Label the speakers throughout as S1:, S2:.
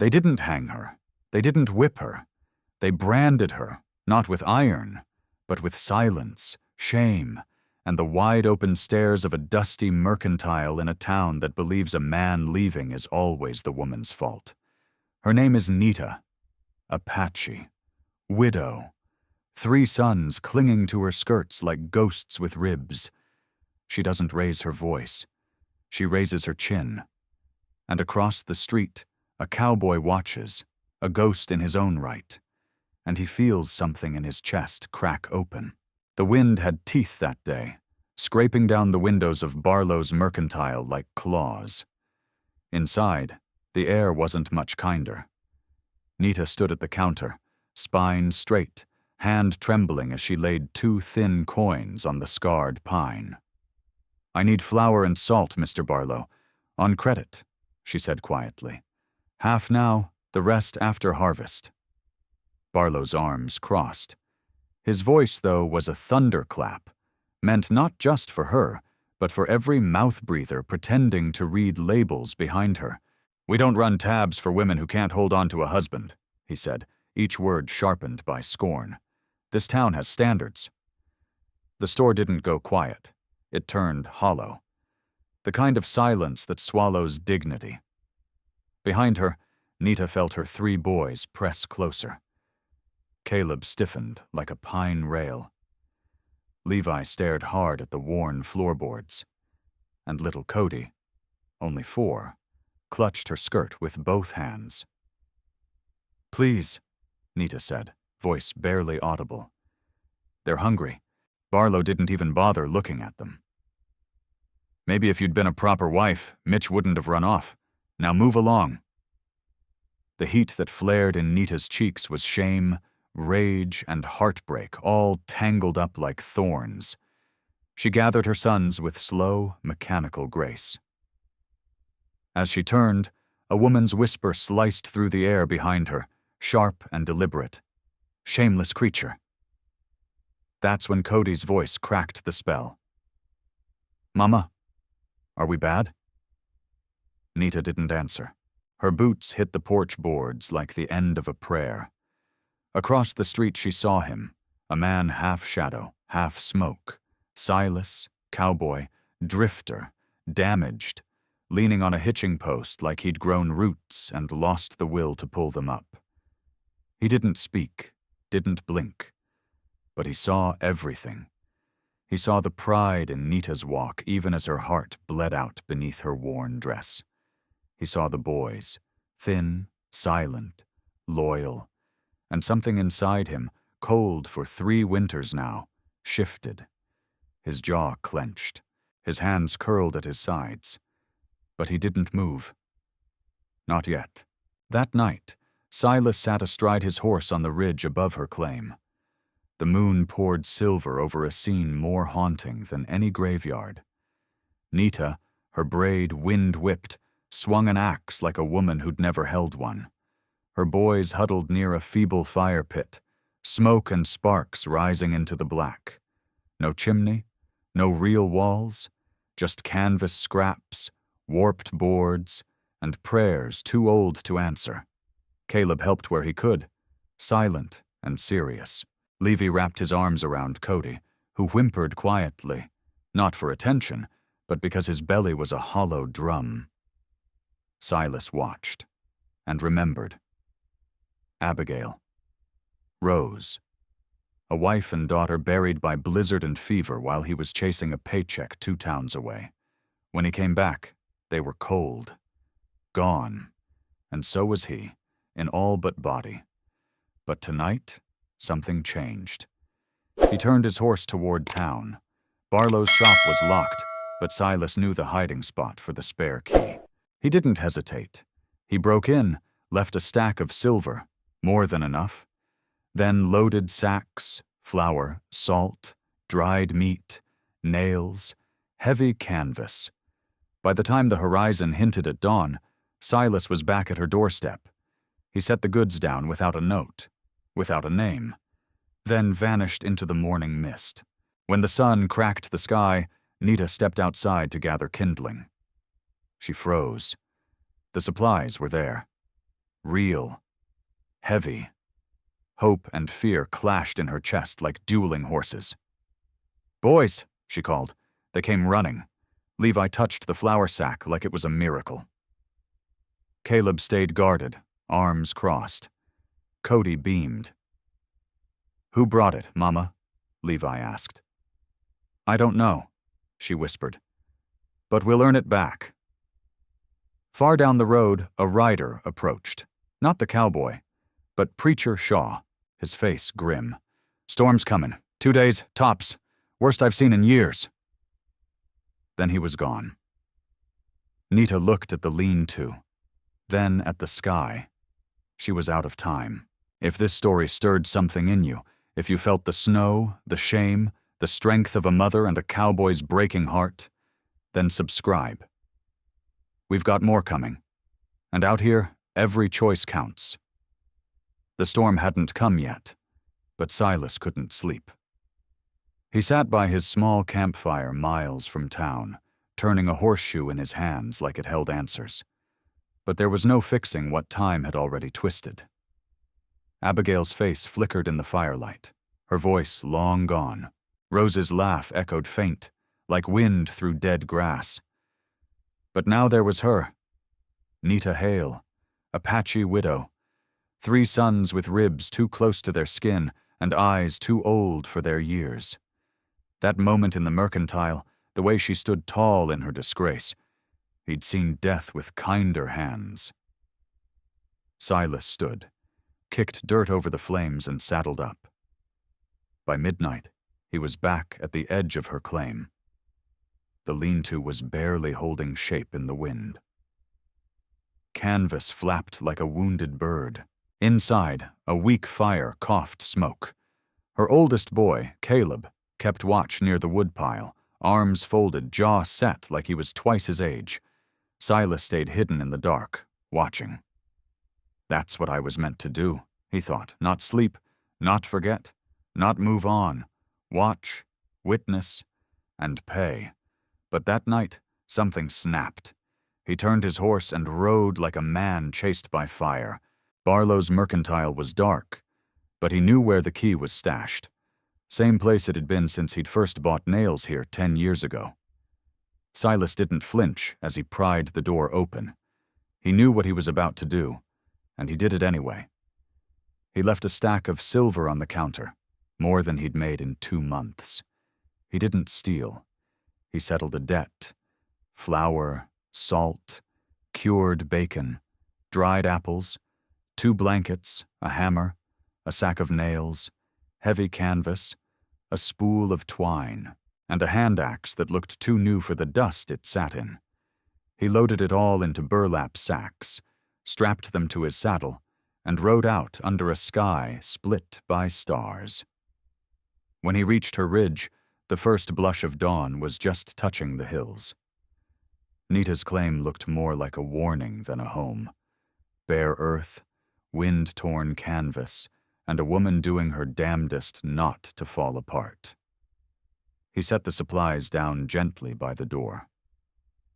S1: They didn't hang her. They didn't whip her. They branded her, not with iron, but with silence, shame, and the wide-open stares of a dusty mercantile in a town that believes a man leaving is always the woman's fault. Her name is Nita, Apache, widow, 3 sons clinging to her skirts like ghosts with ribs. She doesn't raise her voice. She raises her chin. And across the street, a cowboy watches, a ghost in his own right, and he feels something in his chest crack open. The wind had teeth that day, scraping down the windows of Barlow's mercantile like claws. Inside, the air wasn't much kinder. Nita stood at the counter, spine straight, hand trembling as she laid 2 thin coins on the scarred pine. "I need flour and salt, Mr. Barlow, on credit," she said quietly. "Half now, the rest after harvest." Barlow's arms crossed. His voice, though, was a thunderclap, meant not just for her, but for every mouth-breather pretending to read labels behind her. "We don't run tabs for women who can't hold on to a husband," he said, each word sharpened by scorn. "This town has standards." The store didn't go quiet. It turned hollow. The kind of silence that swallows dignity. Behind her, Nita felt her 3 boys press closer. Caleb stiffened like a pine rail. Levi stared hard at the worn floorboards. And little Cody, only 4, clutched her skirt with both hands. "Please," Nita said, voice barely audible. "They're hungry." Barlow didn't even bother looking at them. "Maybe if you'd been a proper wife, Mitch wouldn't have run off. Now move along." The heat that flared in Nita's cheeks was shame, rage, and heartbreak, all tangled up like thorns. She gathered her sons with slow, mechanical grace. As she turned, a woman's whisper sliced through the air behind her, sharp and deliberate. "Shameless creature." That's when Cody's voice cracked the spell. "Mama, are we bad?" Nita didn't answer. Her boots hit the porch boards like the end of a prayer. Across the street she saw him, a man half shadow, half smoke, Silas, cowboy, drifter, damaged, leaning on a hitching post like he'd grown roots and lost the will to pull them up. He didn't speak, didn't blink, but he saw everything. He saw the pride in Nita's walk even as her heart bled out beneath her worn dress. He saw the boys, thin, silent, loyal, and something inside him, cold for 3 winters now, shifted. His jaw clenched, his hands curled at his sides. But he didn't move. Not yet. That night, Silas sat astride his horse on the ridge above her claim. The moon poured silver over a scene more haunting than any graveyard. Nita, her braid wind-whipped, swung an axe like a woman who'd never held one. Her boys huddled near a feeble fire pit, smoke and sparks rising into the black. No chimney, no real walls, just canvas scraps, warped boards, and prayers too old to answer. Caleb helped where he could, silent and serious. Levi wrapped his arms around Cody, who whimpered quietly, not for attention, but because his belly was a hollow drum. Silas watched, and remembered. Abigail. Rose. A wife and daughter buried by blizzard and fever while he was chasing a paycheck 2 towns away. When he came back, they were cold. Gone. And so was he, in all but body. But tonight, something changed. He turned his horse toward town. Barlow's shop was locked, but Silas knew the hiding spot for the spare key. He didn't hesitate. He broke in, left a stack of silver, more than enough. Then loaded sacks, flour, salt, dried meat, nails, heavy canvas. By the time the horizon hinted at dawn, Silas was back at her doorstep. He set the goods down without a note, without a name, then vanished into the morning mist. When the sun cracked the sky, Nita stepped outside to gather kindling. She froze. The supplies were there. Real. Heavy. Hope and fear clashed in her chest like dueling horses. "Boys," she called. They came running. Levi touched the flour sack like it was a miracle. Caleb stayed guarded, arms crossed. Cody beamed. "Who brought it, Mama?" Levi asked. "I don't know," she whispered. "But we'll earn it back." Far down the road, a rider approached. Not the cowboy, but Preacher Shaw, his face grim. "Storm's coming. 2 days, tops. Worst I've seen in years." Then he was gone. Nita looked at the lean-to, then at the sky. She was out of time. If this story stirred something in you, if you felt the snow, the shame, the strength of a mother and a cowboy's breaking heart, then subscribe. We've got more coming. And out here, every choice counts. The storm hadn't come yet, but Silas couldn't sleep. He sat by his small campfire miles from town, turning a horseshoe in his hands like it held answers. But there was no fixing what time had already twisted. Abigail's face flickered in the firelight, her voice long gone. Rose's laugh echoed faint, like wind through dead grass. But now there was her, Nita Hale, Apache widow, 3 sons with ribs too close to their skin and eyes too old for their years. That moment in the mercantile, the way she stood tall in her disgrace, he'd seen death with kinder hands. Silas stood, kicked dirt over the flames and saddled up. By midnight, he was back at the edge of her claim. The lean-to was barely holding shape in the wind. Canvas flapped like a wounded bird. Inside, a weak fire coughed smoke. Her oldest boy, Caleb, kept watch near the woodpile, arms folded, jaw set like he was twice his age. Silas stayed hidden in the dark, watching. That's what I was meant to do, he thought. Not sleep, not forget, not move on. Watch, witness, and pay. But that night, something snapped. He turned his horse and rode like a man chased by fire. Barlow's mercantile was dark, but he knew where the key was stashed. Same place it had been since he'd first bought nails here 10 years ago. Silas didn't flinch as he pried the door open. He knew what he was about to do, and he did it anyway. He left a stack of silver on the counter, more than he'd made in 2 months. He didn't steal. He settled a debt. Flour, salt, cured bacon, dried apples, 2 blankets, a hammer, a sack of nails, heavy canvas, a spool of twine, and a hand axe that looked too new for the dust it sat in. He loaded it all into burlap sacks, strapped them to his saddle, and rode out under a sky split by stars. When he reached her ridge, the first blush of dawn was just touching the hills. Nita's claim looked more like a warning than a home. Bare earth, wind-torn canvas, and a woman doing her damnedest not to fall apart. He set the supplies down gently by the door.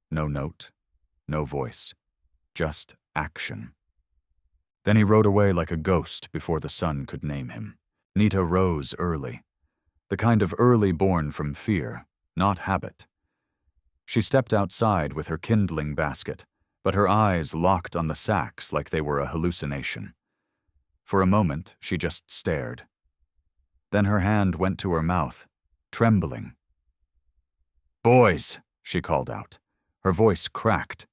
S1: No note, no voice, just action. Then he rode away like a ghost before the sun could name him. Nita rose early. The kind of early born from fear, not habit. She stepped outside with her kindling basket, but her eyes locked on the sacks like they were a hallucination. For a moment, she just stared. Then her hand went to her mouth, trembling. "Boys," she called out. Her voice cracked.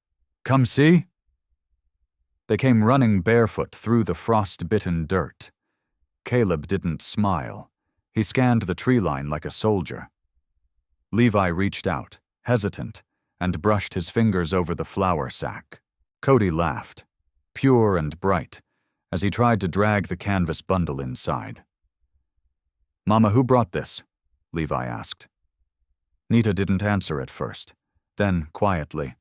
S1: "Come see?" They came running barefoot through the frost-bitten dirt. Caleb didn't smile. He scanned the tree line like a soldier. Levi reached out, hesitant, and brushed his fingers over the flour sack. Cody laughed, pure and bright, as he tried to drag the canvas bundle inside. "Mama, who brought this?" Levi asked. Nita didn't answer at first. Then, quietly,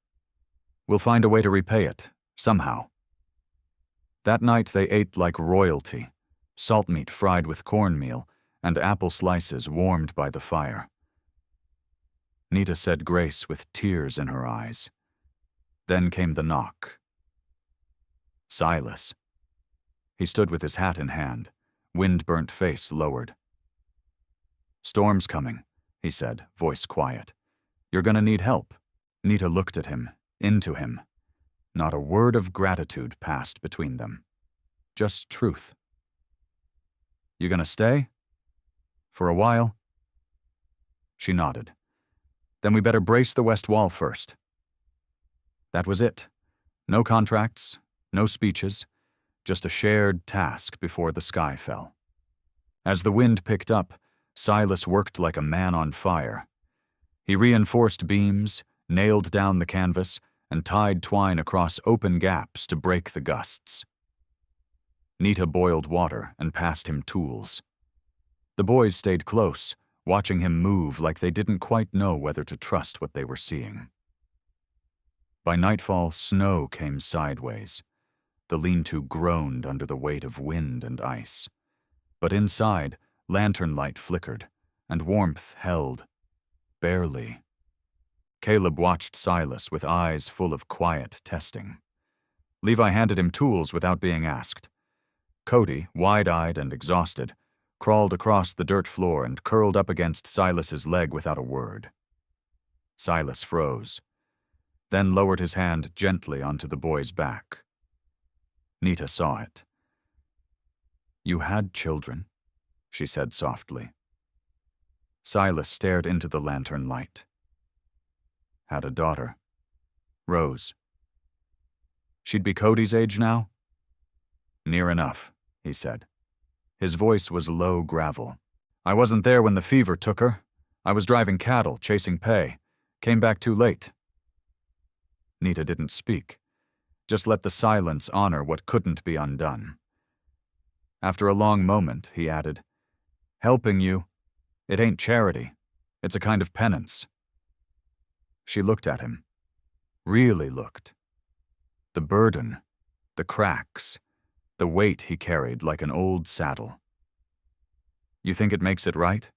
S1: "We'll find a way to repay it, somehow." That night they ate like royalty, salt meat fried with cornmeal, and apple slices warmed by the fire. Nita said grace with tears in her eyes. Then came the knock. Silas, He stood with his hat in hand, wind-burnt face lowered. "Storm's coming," he said, voice quiet. "You're gonna need help." Nita looked at him, into him. Not a word of gratitude passed between them. Just truth. "You gonna stay? For a while?" She nodded. "Then we better brace the west wall first." That was it. No contracts, no speeches, just a shared task before the sky fell. As the wind picked up, Silas worked like a man on fire. He reinforced beams, nailed down the canvas, and tied twine across open gaps to break the gusts. Nita boiled water and passed him tools. The boys stayed close, watching him move like they didn't quite know whether to trust what they were seeing. By nightfall, snow came sideways. The lean-to groaned under the weight of wind and ice. But inside, lantern light flickered, and warmth held. Barely. Caleb watched Silas with eyes full of quiet testing. Levi handed him tools without being asked. Cody, wide-eyed and exhausted, crawled across the dirt floor and curled up against Silas's leg without a word. Silas froze, then lowered his hand gently onto the boy's back. Nita saw it. "You had children," she said softly. Silas stared into the lantern light. "Had a daughter. Rose. She'd be Cody's age now?" "Near enough," he said. His voice was low gravel. "I wasn't there when the fever took her. I was driving cattle, chasing pay. Came back too late." Nita didn't speak, just let the silence honor what couldn't be undone. After a long moment, he added, "Helping you, it ain't charity. It's a kind of penance." She looked at him. Really looked. The burden, the cracks, the weight he carried like an old saddle. "You think it makes it right?"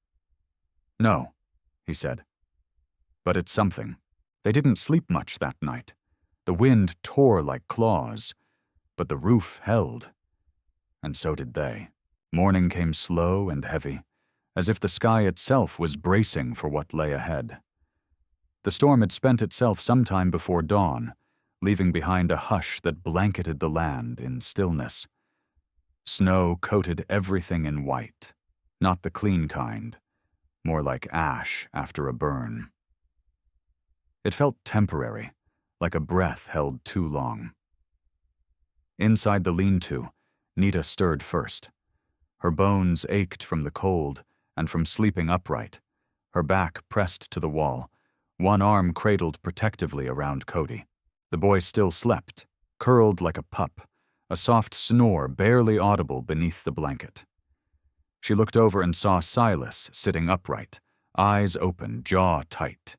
S1: "No," he said. "But it's something." They didn't sleep much that night. The wind tore like claws, but the roof held. And so did they. Morning came slow and heavy, as if the sky itself was bracing for what lay ahead. The storm had spent itself sometime before dawn, leaving behind a hush that blanketed the land in stillness. Snow coated everything in white, not the clean kind, more like ash after a burn. It felt temporary, like a breath held too long. Inside the lean-to, Nita stirred first. Her bones ached from the cold and from sleeping upright, her back pressed to the wall, one arm cradled protectively around Cody. The boy still slept, curled like a pup, a soft snore barely audible beneath the blanket. She looked over and saw Silas sitting upright, eyes open, jaw tight.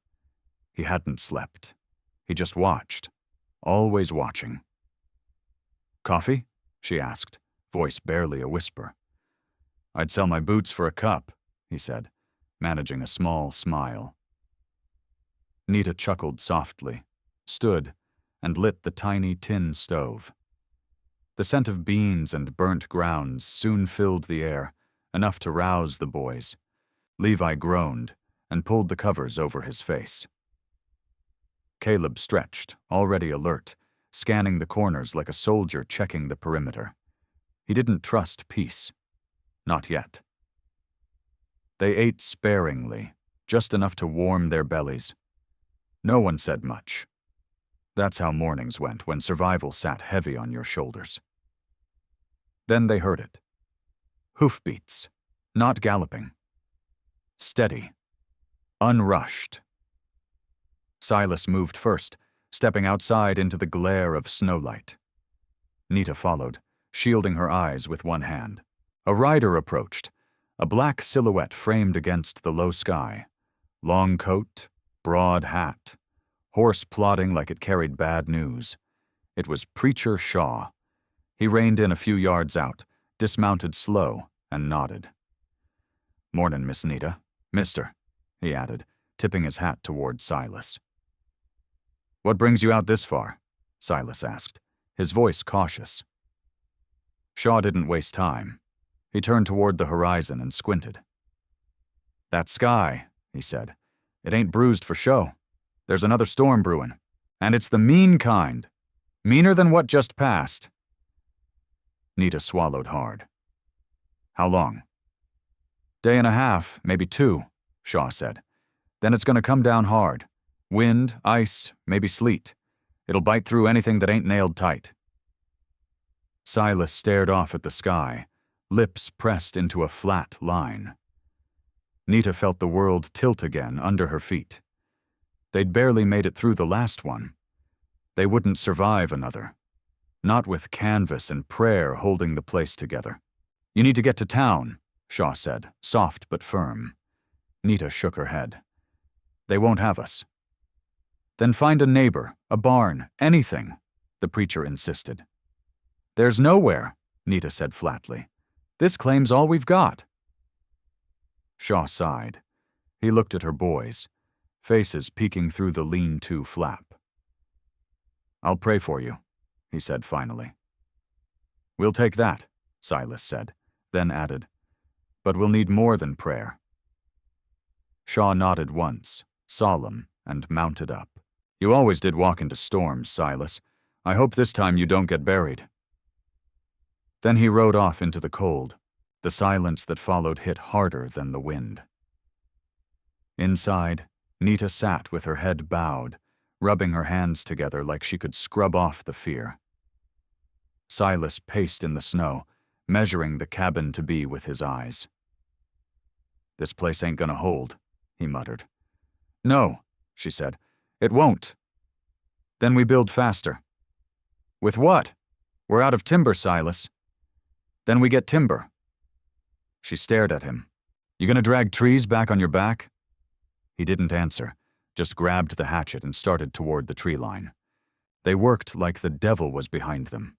S1: He hadn't slept. He just watched, always watching. "Coffee?" she asked, voice barely a whisper. "I'd sell my boots for a cup," he said, managing a small smile. Nita chuckled softly, stood, and lit the tiny tin stove. The scent of beans and burnt grounds soon filled the air, enough to rouse the boys. Levi groaned and pulled the covers over his face. Caleb stretched, already alert, scanning the corners like a soldier checking the perimeter. He didn't trust peace. Not yet. They ate sparingly, just enough to warm their bellies. No one said much. That's how mornings went when survival sat heavy on your shoulders. Then they heard it. Hoofbeats, not galloping. Steady. Unrushed. Silas moved first, stepping outside into the glare of snowlight. Nita followed, shielding her eyes with one hand. A rider approached, a black silhouette framed against the low sky. Long coat, broad hat, horse plodding like it carried bad news. It was Preacher Shaw. He reined in a few yards out, dismounted slow, and nodded. "Mornin', Miss Nita. Mister," he added, tipping his hat toward Silas. "What brings you out this far?" Silas asked, his voice cautious. Shaw didn't waste time. He turned toward the horizon and squinted. "That sky," he said. "It ain't bruised for show. There's another storm brewin'. And it's the mean kind. Meaner than what just passed." Nita swallowed hard. "How long?" "Day and a half, maybe 2, Shaw said. "Then it's gonna come down hard. Wind, ice, maybe sleet. It'll bite through anything that ain't nailed tight." Silas stared off at the sky, lips pressed into a flat line. Nita felt the world tilt again under her feet. They'd barely made it through the last one. They wouldn't survive another. Not with canvas and prayer holding the place together. "You need to get to town," Shaw said, soft but firm. Nita shook her head. "They won't have us." "Then find a neighbor, a barn, anything," the preacher insisted. "There's nowhere," Nita said flatly. "This claim's all we've got." Shaw sighed. He looked at her boys, faces peeking through the lean-to flap. "I'll pray for you," he said finally. "We'll take that," Silas said, then added, "But we'll need more than prayer." Shaw nodded once, solemn, and mounted up. "You always did walk into storms, Silas. I hope this time you don't get buried." Then he rode off into the cold. The silence that followed hit harder than the wind. Inside, Nita sat with her head bowed, rubbing her hands together like she could scrub off the fear. Silas paced in the snow, measuring the cabin to be with his eyes. "This place ain't gonna hold," he muttered. "No," she said. "It won't." "Then we build faster." "With what? We're out of timber, Silas." "Then we get timber." She stared at him. "You gonna drag trees back on your back?" He didn't answer, just grabbed the hatchet and started toward the tree line. They worked like the devil was behind them.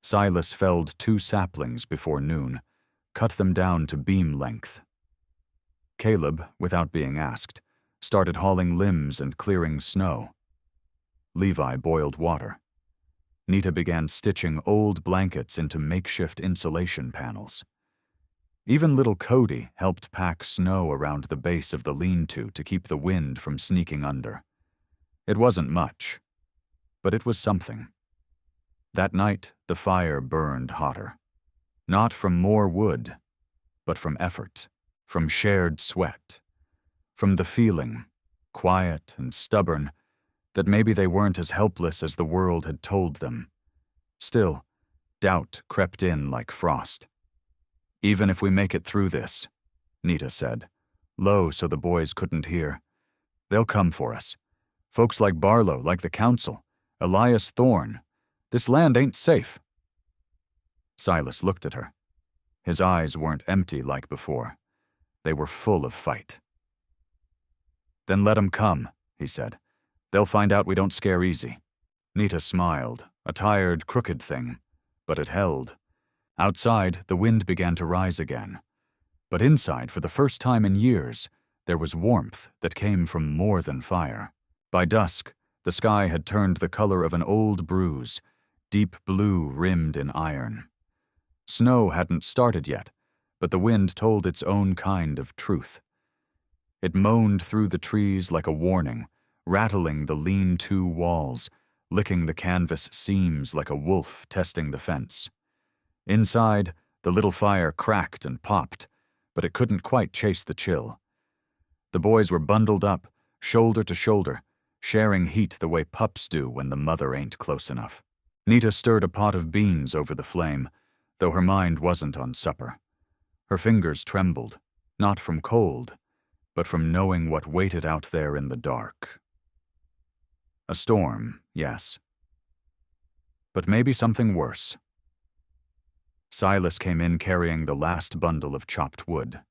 S1: Silas felled 2 saplings before noon, cut them down to beam length. Caleb, without being asked, started hauling limbs and clearing snow. Levi boiled water. Nita began stitching old blankets into makeshift insulation panels. Even little Cody helped pack snow around the base of the lean-to keep the wind from sneaking under. It wasn't much, but it was something. That night, the fire burned hotter. Not from more wood, but from effort, from shared sweat, from the feeling, quiet and stubborn, that maybe they weren't as helpless as the world had told them. Still, doubt crept in like frost. "Even if we make it through this," Nita said, low so the boys couldn't hear, "they'll come for us. Folks like Barlow, like the council, Elias Thorne. This land ain't safe." Silas looked at her. His eyes weren't empty like before. They were full of fight. "Then let 'em come," he said. "They'll find out we don't scare easy." Nita smiled, a tired, crooked thing, but it held. Outside, the wind began to rise again. But inside, for the first time in years, there was warmth that came from more than fire. By dusk, the sky had turned the color of an old bruise, deep blue rimmed in iron. Snow hadn't started yet, but the wind told its own kind of truth. It moaned through the trees like a warning, rattling the lean-to walls, licking the canvas seams like a wolf testing the fence. Inside, the little fire cracked and popped, but it couldn't quite chase the chill. The boys were bundled up, shoulder to shoulder, sharing heat the way pups do when the mother ain't close enough. Nita stirred a pot of beans over the flame, though her mind wasn't on supper. Her fingers trembled, not from cold, but from knowing what waited out there in the dark. A storm, yes. But maybe something worse. Silas came in carrying the last bundle of chopped wood.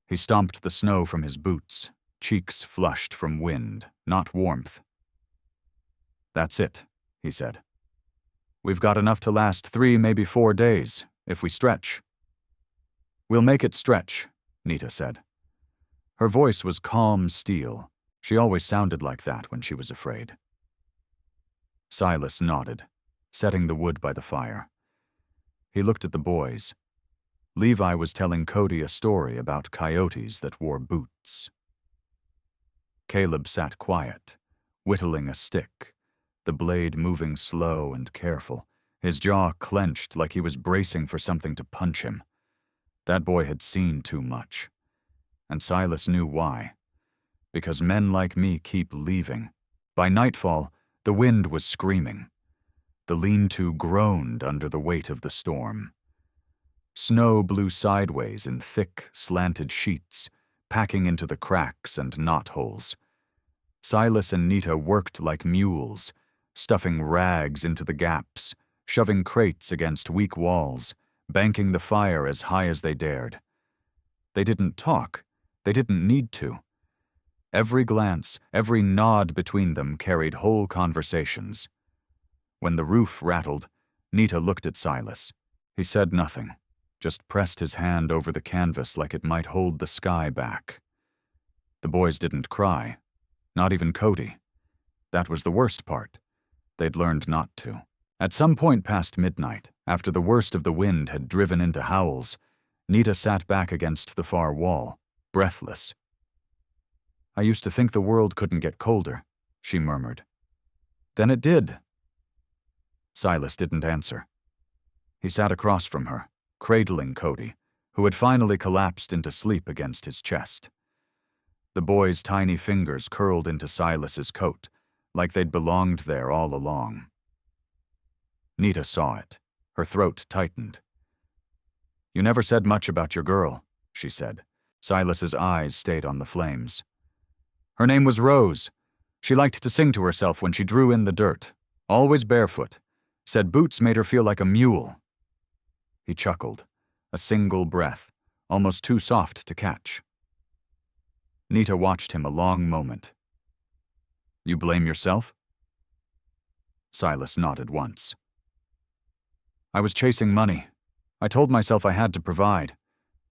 S1: He stomped the snow from his boots, cheeks flushed from wind, not warmth. "That's it," he said. "We've got enough to last 3, maybe 4 days, if we stretch." "We'll make it stretch," Nita said. Her voice was calm steel. She always sounded like that when she was afraid. Silas nodded, setting the wood by the fire. He looked at the boys. Levi was telling Cody a story about coyotes that wore boots. Caleb sat quiet, whittling a stick, the blade moving slow and careful, his jaw clenched like he was bracing for something to punch him. That boy had seen too much. And Silas knew why. Because men like me keep leaving. By nightfall, the wind was screaming. The lean-to groaned under the weight of the storm. Snow blew sideways in thick, slanted sheets, packing into the cracks and knotholes. Silas and Nita worked like mules, stuffing rags into the gaps, shoving crates against weak walls, banking the fire as high as they dared. They didn't talk. They didn't need to. Every glance, every nod between them carried whole conversations. When the roof rattled, Nita looked at Silas. He said nothing, just pressed his hand over the canvas like it might hold the sky back. The boys didn't cry, not even Cody. That was the worst part. They'd learned not to. At some point past midnight, after the worst of the wind had driven into howls, Nita sat back against the far wall, breathless. "I used to think the world couldn't get colder," she murmured. "Then it did." Silas didn't answer. He sat across from her, cradling Cody, who had finally collapsed into sleep against his chest. The boy's tiny fingers curled into Silas's coat, like they'd belonged there all along. Nita saw it. Her throat tightened. "You never said much about your girl," she said. Silas's eyes stayed on the flames. "Her name was Rose. She liked to sing to herself when she drew in the dirt, always barefoot. Said boots made her feel like a mule." He chuckled, a single breath, almost too soft to catch. Nita watched him a long moment. "You blame yourself?" Silas nodded once. "I was chasing money. I told myself I had to provide,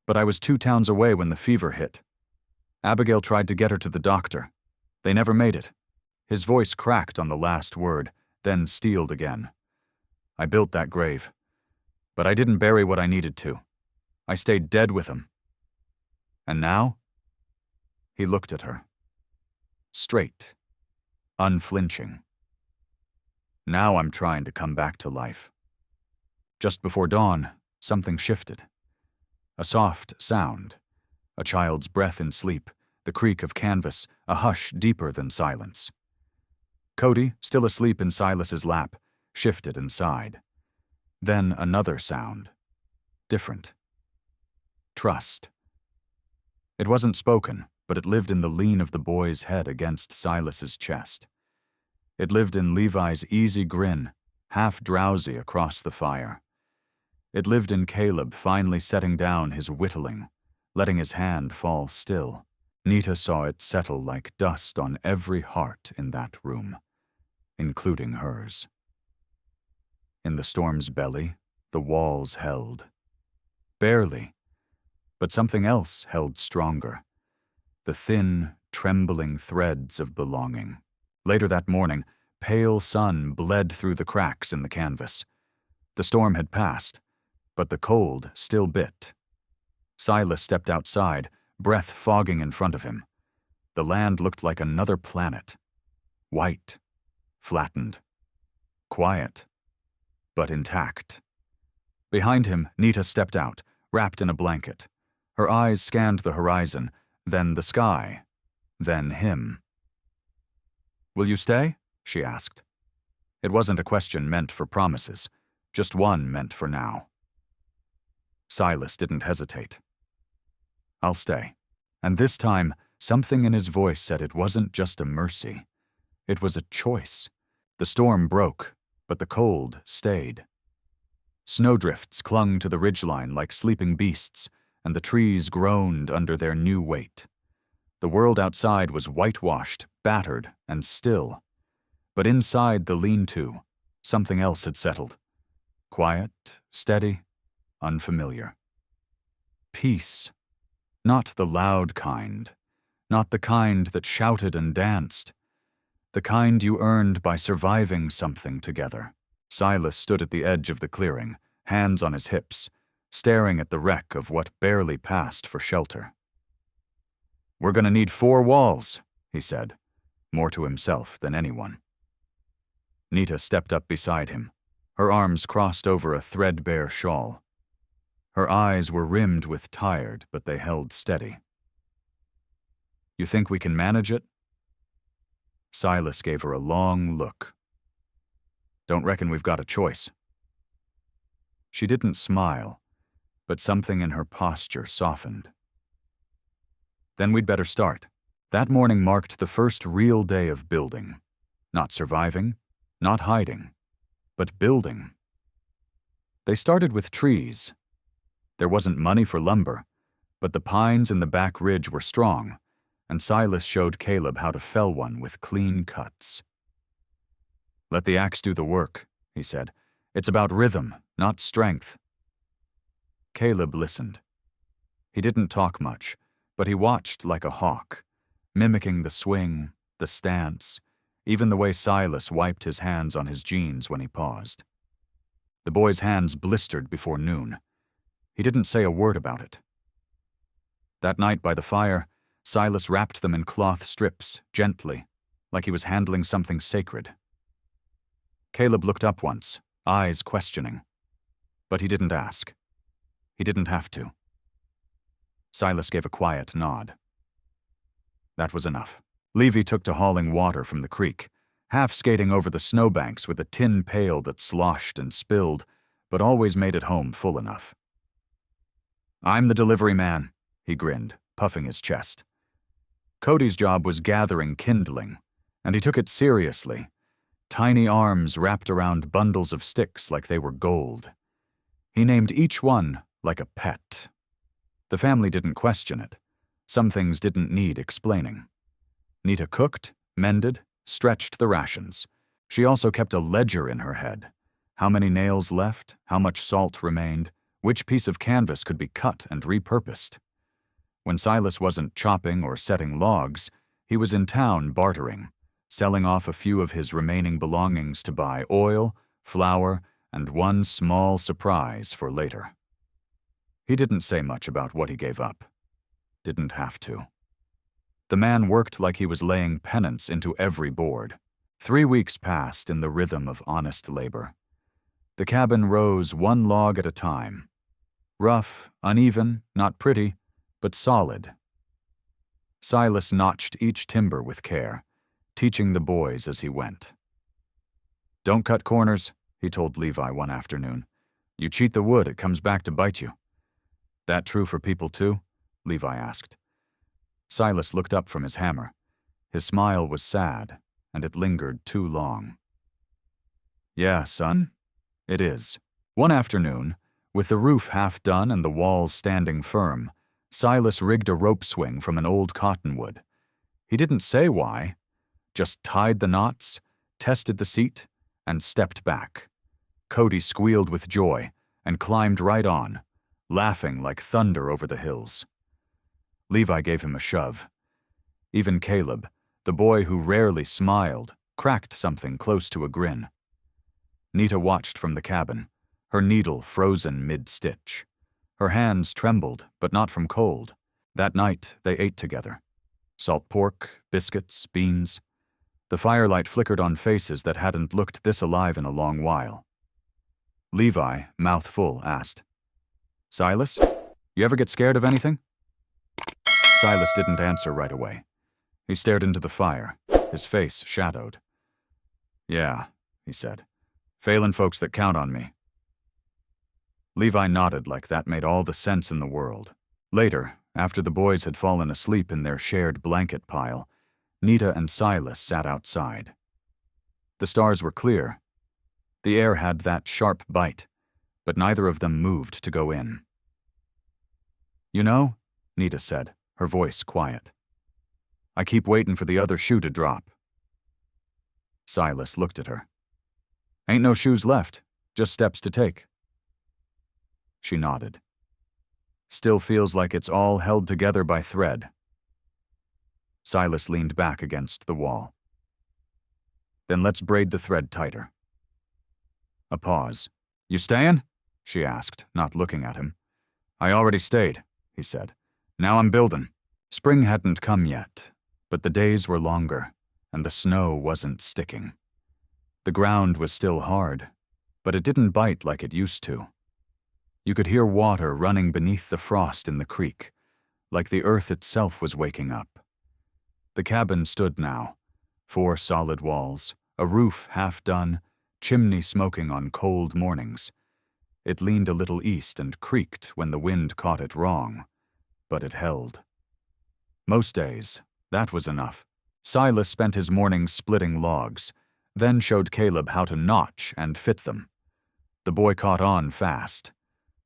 S1: but I was 2 towns away when the fever hit. Abigail tried to get her to the doctor. They never made it." His voice cracked on the last word, then steeled again. "I built that grave, but I didn't bury what I needed to. I stayed dead with him. And now?" He looked at her. Straight, unflinching. "Now I'm trying to come back to life." Just before dawn, something shifted. A soft sound, a child's breath in sleep, the creak of canvas, a hush deeper than silence. Cody, still asleep in Silas's lap, shifted and sighed. Then another sound. Different. Trust. It wasn't spoken, but it lived in the lean of the boy's head against Silas's chest. It lived in Levi's easy grin, half drowsy across the fire. It lived in Caleb finally setting down his whittling, letting his hand fall still. Nita saw it settle like dust on every heart in that room, including hers. In the storm's belly, the walls held. Barely, but something else held stronger. The thin, trembling threads of belonging. Later that morning, pale sun bled through the cracks in the canvas. The storm had passed, but the cold still bit. Silas stepped outside, breath fogging in front of him. The land looked like another planet. White, flattened, quiet, but intact. Behind him, Nita stepped out, wrapped in a blanket. Her eyes scanned the horizon, then the sky, then him. "Will you stay?" she asked. It wasn't a question meant for promises, just one meant for now. Silas didn't hesitate. "I'll stay." And this time, something in his voice said it wasn't just a mercy. It was a choice. The storm broke, but the cold stayed. Snowdrifts clung to the ridgeline like sleeping beasts, and the trees groaned under their new weight. The world outside was whitewashed, battered, and still. But inside the lean-to, something else had settled. Quiet, steady, unfamiliar. Peace. Not the loud kind. Not the kind that shouted and danced. The kind you earned by surviving something together. Silas stood at the edge of the clearing, hands on his hips, staring at the wreck of what barely passed for shelter. "We're gonna need 4 walls," he said, more to himself than anyone. Nita stepped up beside him, her arms crossed over a threadbare shawl. Her eyes were rimmed with tired, but they held steady. "You think we can manage it?" Silas gave her a long look. "Don't reckon we've got a choice." She didn't smile, but something in her posture softened. "Then we'd better start." That morning marked the first real day of building. Not surviving, not hiding, but building. They started with trees. There wasn't money for lumber, but the pines in the back ridge were strong, and Silas showed Caleb how to fell one with clean cuts. "Let the axe do the work," he said. "It's about rhythm, not strength." Caleb listened. He didn't talk much, but he watched like a hawk, mimicking the swing, the stance, even the way Silas wiped his hands on his jeans when he paused. The boy's hands blistered before noon. He didn't say a word about it. That night by the fire, Silas wrapped them in cloth strips, gently, like he was handling something sacred. Caleb looked up once, eyes questioning. But he didn't ask. He didn't have to. Silas gave a quiet nod. That was enough. Levi took to hauling water from the creek, half skating over the snowbanks with a tin pail that sloshed and spilled, but always made it home full enough. "I'm the delivery man," he grinned, puffing his chest. Cody's job was gathering kindling, and he took it seriously. Tiny arms wrapped around bundles of sticks like they were gold. He named each one like a pet. The family didn't question it. Some things didn't need explaining. Nita cooked, mended, stretched the rations. She also kept a ledger in her head. How many nails left, how much salt remained, which piece of canvas could be cut and repurposed. When Silas wasn't chopping or setting logs, he was in town bartering, selling off a few of his remaining belongings to buy oil, flour, and one small surprise for later. He didn't say much about what he gave up. Didn't have to. The man worked like he was laying penance into every board. 3 weeks passed in the rhythm of honest labor. The cabin rose 1 log at a time. Rough, uneven, not pretty, but solid. Silas notched each timber with care, teaching the boys as he went. "Don't cut corners," he told Levi one afternoon. "You cheat the wood, it comes back to bite you." "That true for people too?" Levi asked. Silas looked up from his hammer. His smile was sad, and it lingered too long. "Yeah, son, it is." One afternoon, with the roof half done and the walls standing firm, Silas rigged a rope swing from an old cottonwood. He didn't say why, just tied the knots, tested the seat, and stepped back. Cody squealed with joy and climbed right on, laughing like thunder over the hills. Levi gave him a shove. Even Caleb, the boy who rarely smiled, cracked something close to a grin. Nita watched from the cabin, her needle frozen mid-stitch. Her hands trembled, but not from cold. That night, they ate together. Salt pork, biscuits, beans. The firelight flickered on faces that hadn't looked this alive in a long while. Levi, mouth full, asked, "Silas, you ever get scared of anything?" Silas didn't answer right away. He stared into the fire, his face shadowed. "Yeah," he said. "Failin' folks that count on me." Levi nodded like that made all the sense in the world. Later, after the boys had fallen asleep in their shared blanket pile, Nita and Silas sat outside. The stars were clear. The air had that sharp bite, but neither of them moved to go in. "You know," Nita said, her voice quiet, "I keep waiting for the other shoe to drop." Silas looked at her. "Ain't no shoes left, just steps to take." She nodded. "Still feels like it's all held together by thread." Silas leaned back against the wall. "Then let's braid the thread tighter." A pause. "You stayin'?" she asked, not looking at him. I already stayed, he said. Now I'm buildin'. Spring hadn't come yet, but the days were longer, and the snow wasn't sticking. The ground was still hard, but it didn't bite like it used to. You could hear water running beneath the frost in the creek, like the earth itself was waking up. The cabin stood now, 4 solid walls, a roof half done, chimney smoking on cold mornings. It leaned a little east and creaked when the wind caught it wrong, but it held. Most days, that was enough. Silas spent his mornings splitting logs, then showed Caleb how to notch and fit them. The boy caught on fast.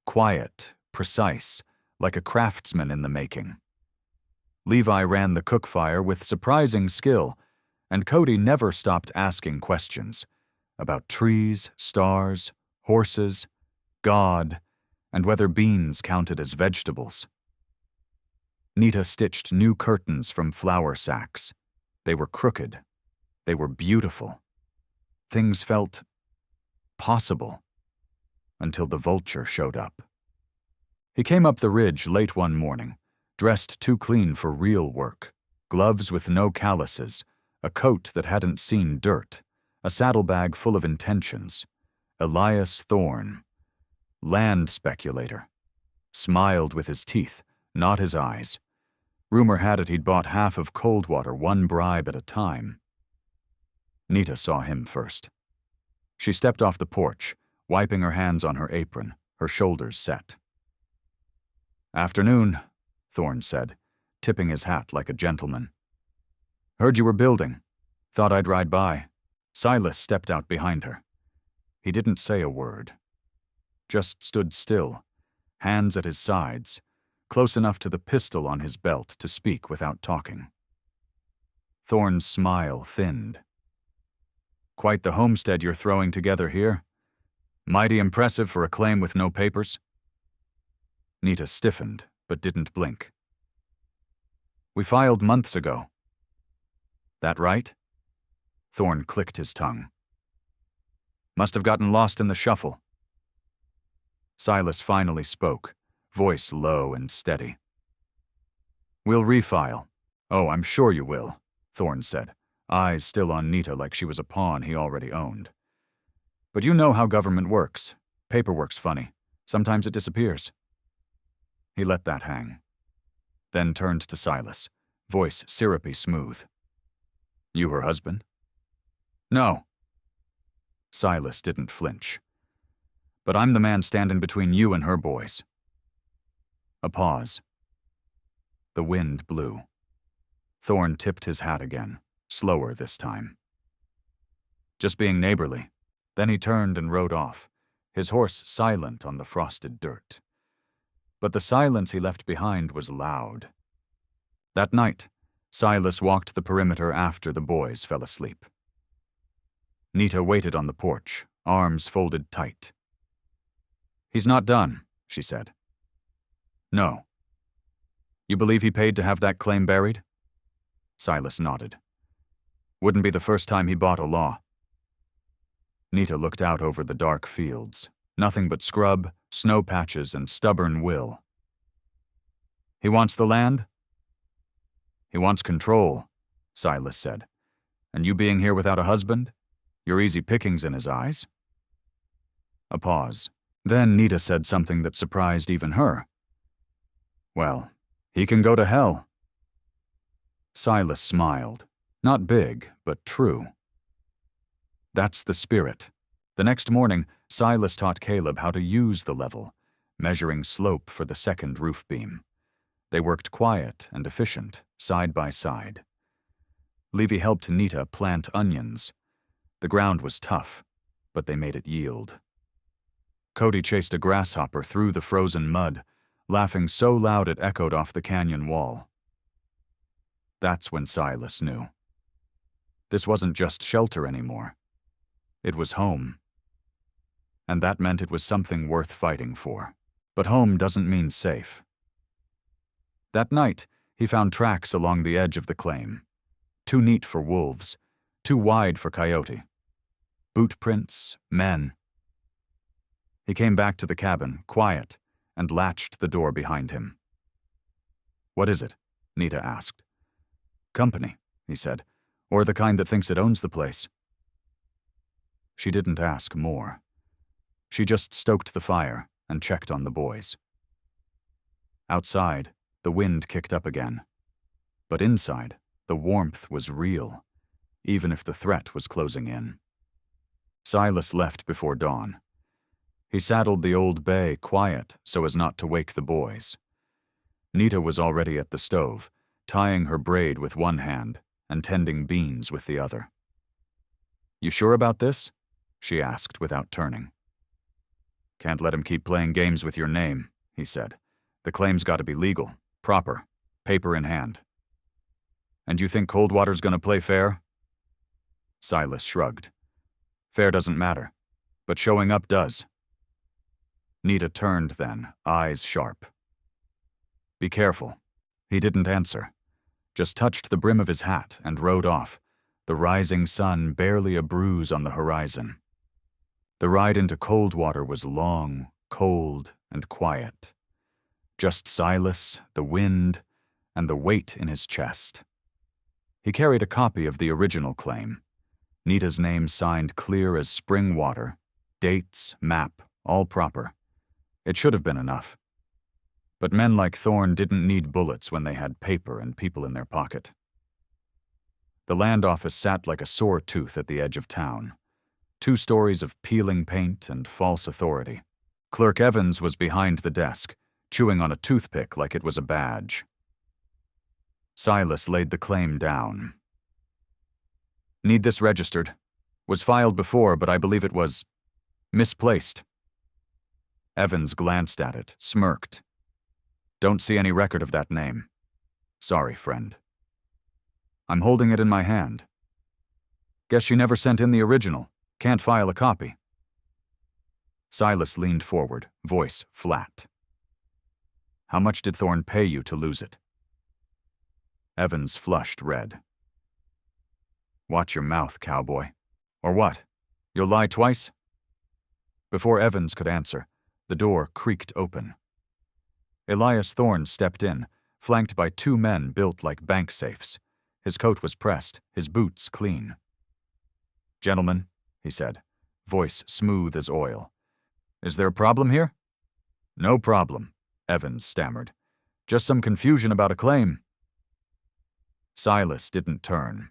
S1: Quiet, precise, like a craftsman in the making. Levi ran the cook fire with surprising skill, and Cody never stopped asking questions about trees, stars, horses, God, and whether beans counted as vegetables. Nita stitched new curtains from flour sacks. They were crooked. They were beautiful. Things felt possible until the vulture showed up. He came up the ridge late one morning, dressed too clean for real work, gloves with no calluses, a coat that hadn't seen dirt, a saddlebag full of intentions. Elias Thorne, land speculator, smiled with his teeth, not his eyes. Rumor had it he'd bought half of Coldwater, one bribe at a time. Nita saw him first. She stepped off the porch, wiping her hands on her apron, her shoulders set. Afternoon, Thorne said, tipping his hat like a gentleman. Heard you were building. Thought I'd ride by. Silas stepped out behind her. He didn't say a word. Just stood still, hands at his sides, close enough to the pistol on his belt to speak without talking. Thorne's smile thinned. Quite the homestead you're throwing together here. Mighty impressive for a claim with no papers. Nita stiffened, but didn't blink. We filed months ago. That right? Thorne clicked his tongue. Must have gotten lost in the shuffle. Silas finally spoke, voice low and steady. We'll refile. Oh, I'm sure you will, Thorne said, eyes still on Nita like she was a pawn he already owned. But you know how government works. Paperwork's funny. Sometimes it disappears. He let that hang. Then turned to Silas, voice syrupy smooth. You her husband? No. Silas didn't flinch. But I'm the man standing between you and her boys. A pause. The wind blew. Thorne tipped his hat again, slower this time. Just being neighborly. Then he turned and rode off, his horse silent on the frosted dirt. But the silence he left behind was loud. That night, Silas walked the perimeter after the boys fell asleep. Nita waited on the porch, arms folded tight. He's not done, she said. No. You believe he paid to have that claim buried? Silas nodded. Wouldn't be the first time he bought a law. Nita looked out over the dark fields, nothing but scrub, snow patches, and stubborn will. He wants the land? He wants control, Silas said. And you being here without a husband? You're easy pickings in his eyes. A pause. Then Nita said something that surprised even her. Well, he can go to hell. Silas smiled. Not big, but true. That's the spirit. The next morning, Silas taught Caleb how to use the level, measuring slope for the second roof beam. They worked quiet and efficient, side by side. Levy helped Nita plant onions. The ground was tough, but they made it yield. Cody chased a grasshopper through the frozen mud, laughing so loud it echoed off the canyon wall. That's when Silas knew. This wasn't just shelter anymore. It was home. And that meant it was something worth fighting for. But home doesn't mean safe. That night, he found tracks along the edge of the claim. Too neat for wolves, too wide for coyote. Boot prints, men. He came back to the cabin, quiet, and latched the door behind him. "What is it?" Nita asked. "Company," he said, "or the kind that thinks it owns the place." She didn't ask more. She just stoked the fire and checked on the boys. Outside, the wind kicked up again. But inside, the warmth was real, even if the threat was closing in. Silas left before dawn. He saddled the old bay quiet so as not to wake the boys. Nita was already at the stove, tying her braid with one hand and tending beans with the other. "You sure about this?" she asked without turning. "Can't let him keep playing games with your name," he said. "The claim's got to be legal, proper, paper in hand." "And you think Coldwater's gonna play fair?" Silas shrugged. "Fair doesn't matter, but showing up does." Nita turned then, eyes sharp. "Be careful." He didn't answer, just touched the brim of his hat and rode off, the rising sun barely a bruise on the horizon. The ride into Coldwater was long, cold, and quiet. Just Silas, the wind, and the weight in his chest. He carried a copy of the original claim. Nita's name signed clear as spring water, dates, map, all proper. It should have been enough. But men like Thorne didn't need bullets when they had paper and people in their pocket. The land office sat like a sore tooth at the edge of town. 2 stories of peeling paint and false authority. Clerk Evans was behind the desk, chewing on a toothpick like it was a badge. Silas laid the claim down. "Need this registered. Was filed before, but I believe it was misplaced." Evans glanced at it, smirked. "Don't see any record of that name. Sorry, friend." "I'm holding it in my hand." "Guess you never sent in the original. Can't file a copy." Silas leaned forward, voice flat. "How much did Thorne pay you to lose it?" Evans flushed red. "Watch your mouth, cowboy. Or what? You'll lie twice?" Before Evans could answer, the door creaked open. Elias Thorne stepped in, flanked by 2 men built like bank safes. His coat was pressed, his boots clean. "Gentlemen," he said, voice smooth as oil. "Is there a problem here?" "No problem," Evans stammered. "Just some confusion about a claim." Silas didn't turn.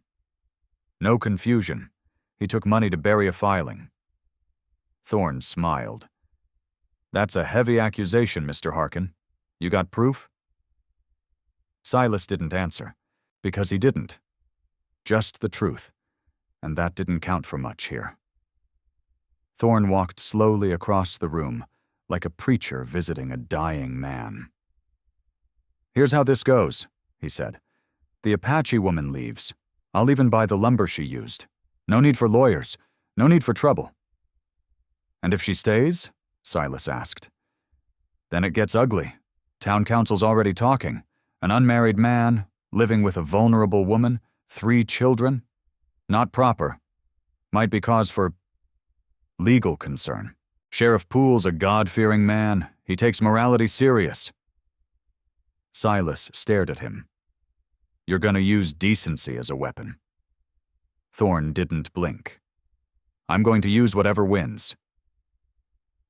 S1: "No confusion. He took money to bury a filing." Thorne smiled. "That's a heavy accusation, Mr. Harkin. You got proof?" Silas didn't answer, because he didn't. Just the truth, and that didn't count for much here. Thorne walked slowly across the room, like a preacher visiting a dying man. "Here's how this goes," he said. "The Apache woman leaves. I'll even buy the lumber she used. No need for lawyers. No need for trouble." "And if she stays?" Silas asked. "Then it gets ugly. Town council's already talking. An unmarried man, living with a vulnerable woman, 3 children. Not proper. Might be cause for legal concern. Sheriff Poole's a God-fearing man. He takes morality serious." Silas stared at him. "You're gonna use decency as a weapon." Thorne didn't blink. "I'm going to use whatever wins."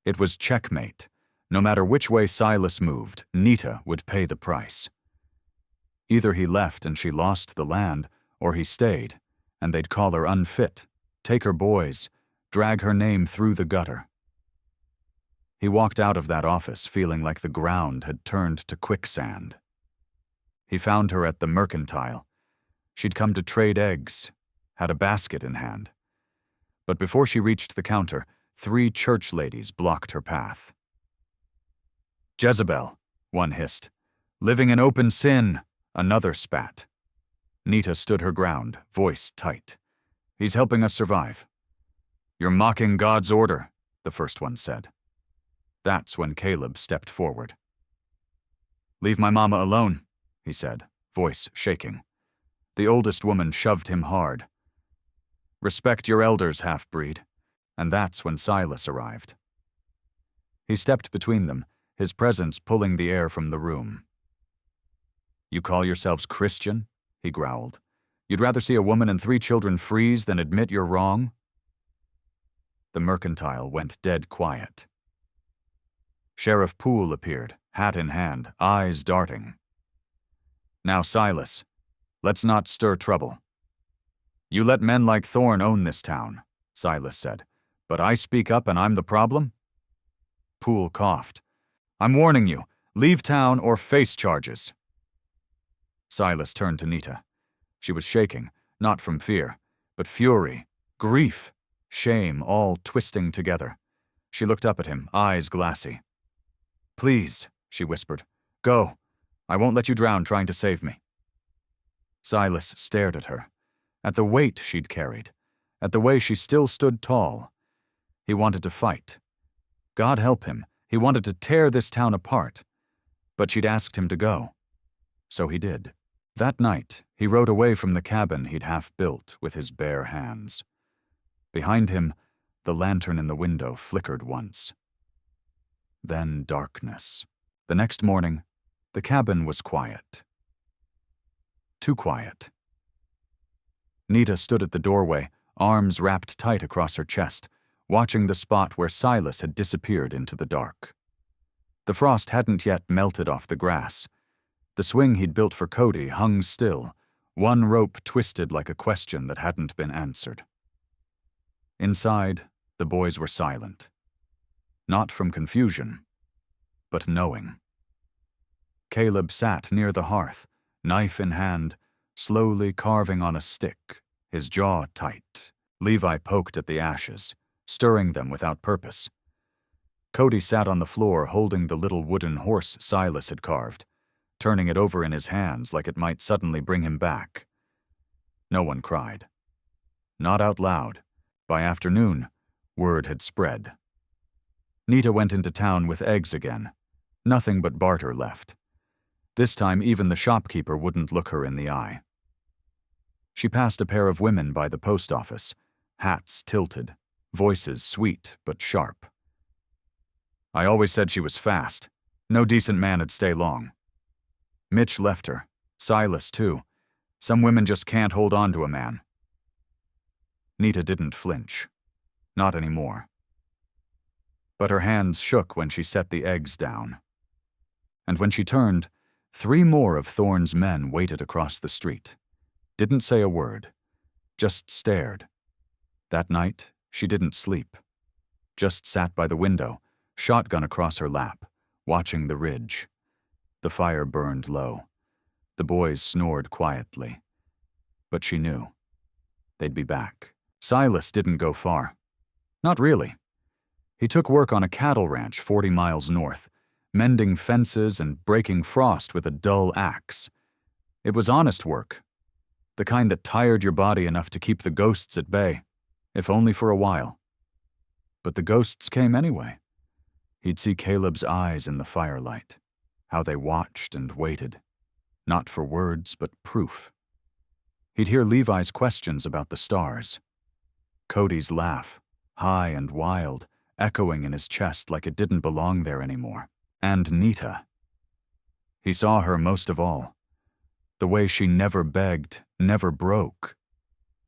S1: It was checkmate. No matter which way Silas moved, Nita would pay the price. Either he left and she lost the land, or he stayed, and they'd call her unfit, take her boys, drag her name through the gutter. He walked out of that office feeling like the ground had turned to quicksand. He found her at the mercantile. She'd come to trade eggs, had a basket in hand. But before she reached the counter, 3 church ladies blocked her path. "Jezebel," one hissed. "Living in open sin," another spat. Nita stood her ground, voice tight. "He's helping us survive." "You're mocking God's order," the first one said. That's when Caleb stepped forward. "Leave my mama alone," he said, voice shaking. The oldest woman shoved him hard. "Respect your elders, half-breed." And that's when Silas arrived. He stepped between them, his presence pulling the air from the room. "You call yourselves Christian?" he growled. "You'd rather see a woman and 3 children freeze than admit you're wrong?" The mercantile went dead quiet. Sheriff Poole appeared, hat in hand, eyes darting. "Now, Silas, let's not stir trouble. You let men like Thorne own this town," Silas said, "but I speak up and I'm the problem?" Poole coughed. "I'm warning you, leave town or face charges." Silas turned to Nita. She was shaking, not from fear, but fury, grief, shame all twisting together. She looked up at him, eyes glassy. "Please," she whispered, "go. I won't let you drown trying to save me." Silas stared at her, at the weight she'd carried, at the way she still stood tall. He wanted to fight. God help him, he wanted to tear this town apart. But she'd asked him to go. So he did. That night, he rode away from the cabin he'd half built with his bare hands. Behind him, the lantern in the window flickered once. Then darkness. The next morning, the cabin was quiet. Too quiet. Nita stood at the doorway, arms wrapped tight across her chest, watching the spot where Silas had disappeared into the dark. The frost hadn't yet melted off the grass. The swing he'd built for Cody hung still, one rope twisted like a question that hadn't been answered. Inside, the boys were silent. Not from confusion, but knowing. Caleb sat near the hearth, knife in hand, slowly carving on a stick, his jaw tight. Levi poked at the ashes, stirring them without purpose. Cody sat on the floor holding the little wooden horse Silas had carved, turning it over in his hands like it might suddenly bring him back. No one cried. Not out loud. By afternoon, word had spread. Nita went into town with eggs again. Nothing but barter left. This time even the shopkeeper wouldn't look her in the eye. She passed a pair of women by the post office, hats tilted, voices sweet but sharp. "I always said she was fast. No decent man'd stay long." Mitch left her. Silas, too. Some women just can't hold on to a man. Nita didn't flinch. Not anymore. But her hands shook when she set the eggs down. And when she turned, 3 more of Thorne's men waited across the street. Didn't say a word. Just stared. That night, she didn't sleep. Just sat by the window, shotgun across her lap, watching the ridge. The fire burned low. The boys snored quietly. But she knew. They'd be back. Silas didn't go far. Not really. He took work on a cattle ranch 40 miles north, mending fences and breaking frost with a dull axe. It was honest work. The kind that tired your body enough to keep the ghosts at bay, if only for a while. But the ghosts came anyway. He'd see Caleb's eyes in the firelight, how they watched and waited, not for words but proof. He'd hear Levi's questions about the stars. Cody's laugh, high and wild, echoing in his chest like it didn't belong there anymore. And Nita. He saw her most of all. The way she never begged, never broke.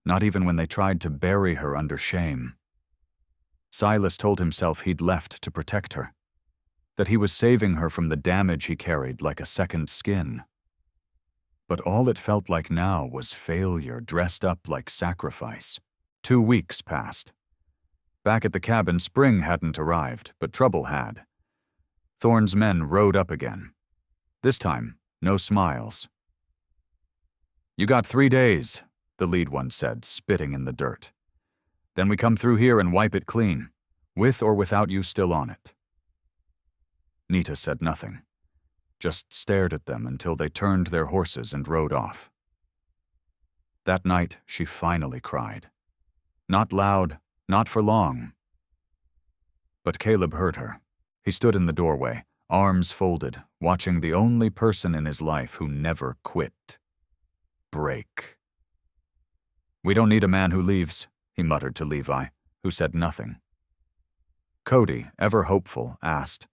S1: Not even when they tried to bury her under shame. Silas told himself he'd left to protect her, that he was saving her from the damage he carried like a second skin. But all it felt like now was failure dressed up like sacrifice. 2 weeks passed. Back at the cabin, spring hadn't arrived, but trouble had. Thorne's men rode up again. This time, no smiles. "You got 3 days," the lead one said, spitting in the dirt. "Then we come through here and wipe it clean, with or without you still on it." Nita said nothing, just stared at them until they turned their horses and rode off. That night, she finally cried. Not loud, not for long. But Caleb heard her. He stood in the doorway, arms folded, watching the only person in his life who never quit. Break. "We don't need a man who leaves," he muttered to Levi, who said nothing. Cody, ever hopeful, asked,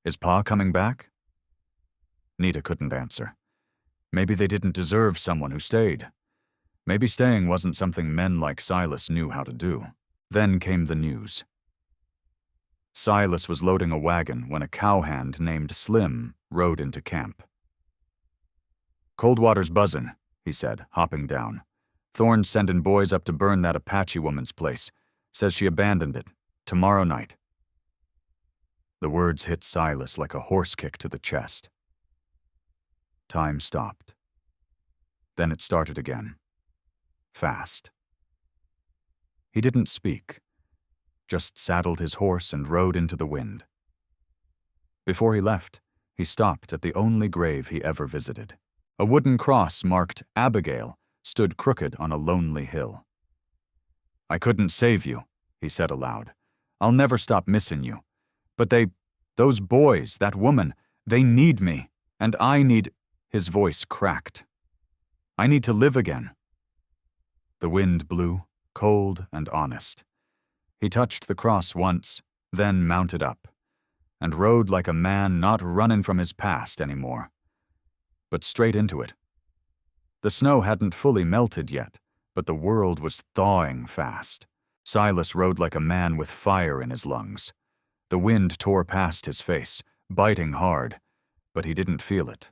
S1: "Is Pa coming back?" Nita couldn't answer. Maybe they didn't deserve someone who stayed. Maybe staying wasn't something men like Silas knew how to do. Then came the news. Silas was loading a wagon when a cowhand named Slim rode into camp. "Coldwater's buzzin'," he said, hopping down. "Thorne's sending boys up to burn that Apache woman's place. Says she abandoned it. Tomorrow night." The words hit Silas like a horse kick to the chest. Time stopped. Then it started again. Fast. He didn't speak, just saddled his horse and rode into the wind. Before he left, he stopped at the only grave he ever visited. A wooden cross marked Abigail stood crooked on a lonely hill. "I couldn't save you," he said aloud. "I'll never stop missing you. But those boys, that woman, they need me, and I need—" His voice cracked. "I need to live again." The wind blew, cold and honest. He touched the cross once, then mounted up, and rode like a man not running from his past anymore, but straight into it. The snow hadn't fully melted yet, but the world was thawing fast. Silas rode like a man with fire in his lungs. The wind tore past his face, biting hard, but he didn't feel it.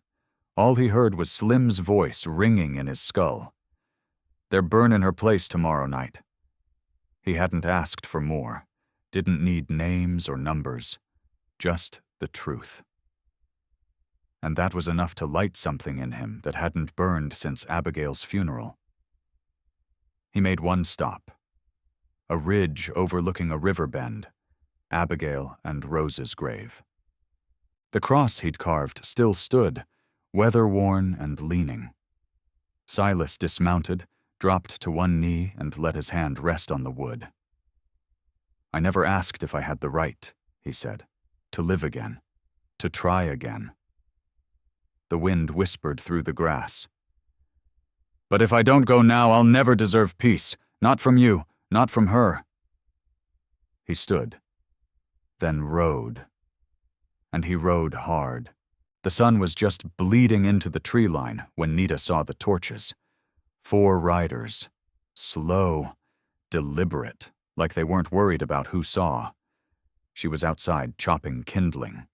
S1: All he heard was Slim's voice ringing in his skull. "They're burning her place tomorrow night." He hadn't asked for more, didn't need names or numbers, just the truth. And that was enough to light something in him that hadn't burned since Abigail's funeral. He made one stop. A ridge overlooking a river bend, Abigail and Rose's grave. The cross he'd carved still stood, weather-worn and leaning. Silas dismounted, dropped to one knee, and let his hand rest on the wood. "I never asked if I had the right," he said, "to live again, to try again." The wind whispered through the grass. "But if I don't go now, I'll never deserve peace. Not from you, not from her." He stood, then rode. And he rode hard. The sun was just bleeding into the tree line when Nita saw the torches. 4 riders. Slow, deliberate, like they weren't worried about who saw. She was outside chopping kindling.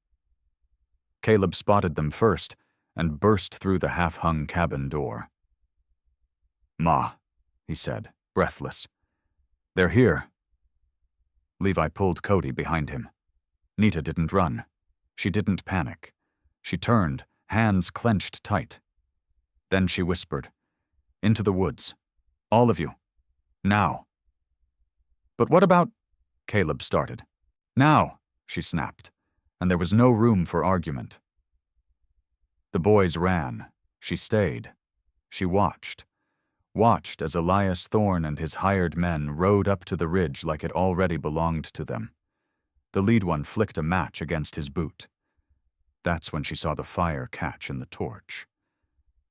S1: Caleb spotted them first and burst through the half-hung cabin door. "Ma," he said, breathless. "They're here." Levi pulled Cody behind him. Nita didn't run. She didn't panic. She turned, hands clenched tight. Then she whispered, "Into the woods. All of you. Now." "But what about—" Caleb started. "Now," she snapped, and there was no room for argument. The boys ran. She stayed. She watched as Elias Thorne and his hired men rode up to the ridge like it already belonged to them. The lead one flicked a match against his boot. That's when she saw the fire catch in the torch.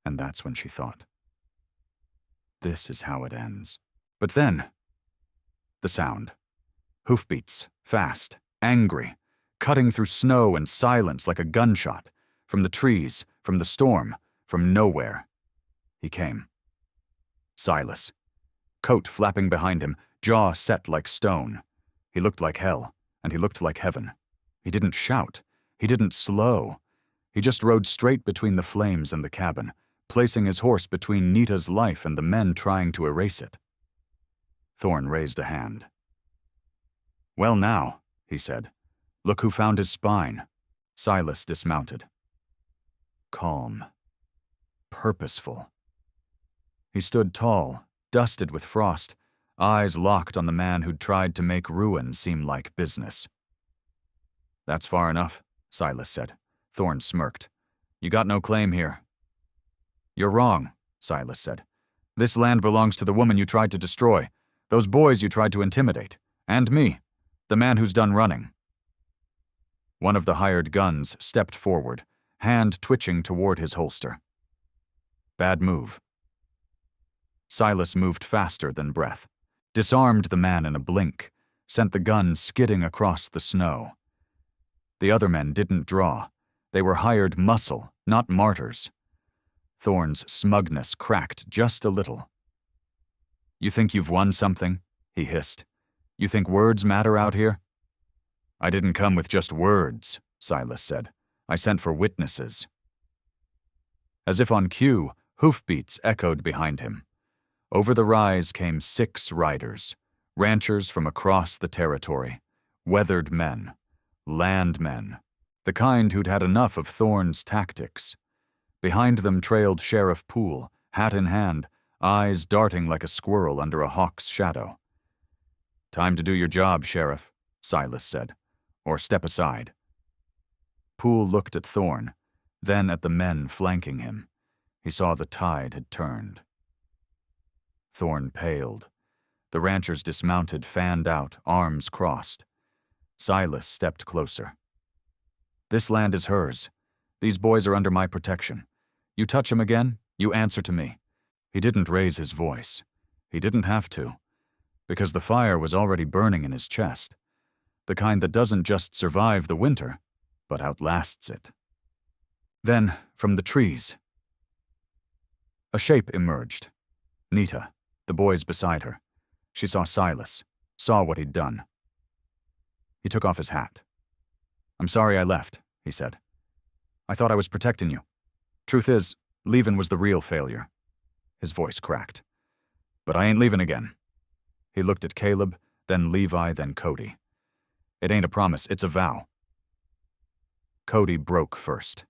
S1: And that's when she thought, this is how it ends. But then, the sound. Hoofbeats, fast, angry, cutting through snow and silence like a gunshot. From the trees, from the storm, from nowhere. He came. Silas. Coat flapping behind him, jaw set like stone. He looked like hell, and he looked like heaven. He didn't shout. He didn't slow. He just rode straight between the flames and the cabin, placing his horse between Nita's life and the men trying to erase it. Thorne raised a hand. "Well now," he said. "Look who found his spine." Silas dismounted. Calm. Purposeful. He stood tall, dusted with frost, eyes locked on the man who'd tried to make ruin seem like business. "That's far enough," Silas said. Thorne smirked. "You got no claim here." "You're wrong," Silas said. "This land belongs to the woman you tried to destroy, those boys you tried to intimidate, and me, the man who's done running." One of the hired guns stepped forward, hand twitching toward his holster. "Bad move." Silas moved faster than breath, disarmed the man in a blink, sent the gun skidding across the snow. The other men didn't draw. They were hired muscle, not martyrs. Thorn's smugness cracked just a little. "You think you've won something?" he hissed. "You think words matter out here?" "I didn't come with just words," Silas said. "I sent for witnesses." As if on cue, hoofbeats echoed behind him. Over the rise came 6 riders, ranchers from across the territory, weathered men, landmen, the kind who'd had enough of Thorn's tactics. Behind them trailed Sheriff Poole, hat in hand, eyes darting like a squirrel under a hawk's shadow. "Time to do your job, Sheriff," Silas said, "or step aside." Poole looked at Thorn, then at the men flanking him. He saw the tide had turned. Thorn paled. The ranchers dismounted, fanned out, arms crossed. Silas stepped closer. "This land is hers. These boys are under my protection. You touch 'em again, you answer to me." He didn't raise his voice. He didn't have to, because the fire was already burning in his chest, the kind that doesn't just survive the winter, but outlasts it. Then, from the trees, a shape emerged. Nita, the boys beside her. She saw Silas, saw what he'd done. He took off his hat. "I'm sorry I left," he said. "I thought I was protecting you. Truth is, leavin' was the real failure." His voice cracked. "But I ain't leavin' again." He looked at Caleb, then Levi, then Cody. "It ain't a promise, it's a vow." Cody broke first.